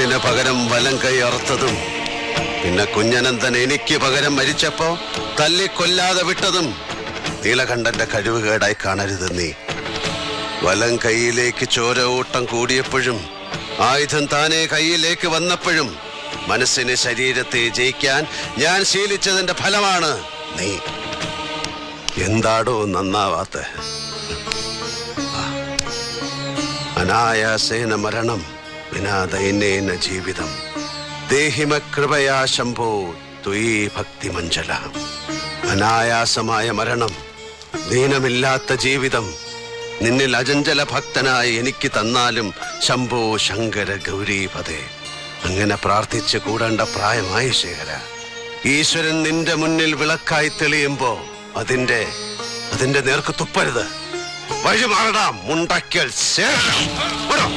ഇടത്തിന് പകരം വലം കൈ അറുത്തതും, പിന്നെ കുഞ്ഞനന്തൻ എനിക്ക് പകരം മരിച്ചപ്പോ തല്ലിക്കൊല്ലാതെ വിട്ടതും നീലകണ്ഠന്റെ കഴിവുകേടായി കാണരുത് നീ. വലം കൈയിലേക്ക് ചോര ഓട്ടം കൂടിയപ്പോഴും ആയുധം താനെ കൈയിലേക്ക് വന്നപ്പോഴും മനസ്സിനെ ശരീരത്തെ ജയിക്കാൻ ഞാൻ ശീലിച്ചതിന്റെ ഫലമാണ് നീ. എന്താടോ നന്നാവാത്ത? അനായാസേന മരണം വിനാ ദൈന്യേന ജീവിതം. ദേഹിമ കൃപയാ ശംഭോ ത്വയീ ഭക്തി മഞ്ജല. അനായാസമായ മരണം, ദീനമില്ലാത്ത ജീവിതം നിന്നിൽ അചഞ്ചല ഭക്തനായി എനിക്ക് തന്നാലും ശംഭോ ശങ്കര ഗൗരീപദേ. അങ്ങനെ പ്രാർത്ഥിച്ച് കൂടേണ്ട പ്രായമായി ശേഖര. ഈശ്വരൻ നിന്റെ മുന്നിൽ വിളക്കായി തെളിയുമ്പോ അതിന്റെ നേർക്ക് തുപ്പരുത്. വഴി മാറടാ മുണ്ടക്കൽ ശേഖരം.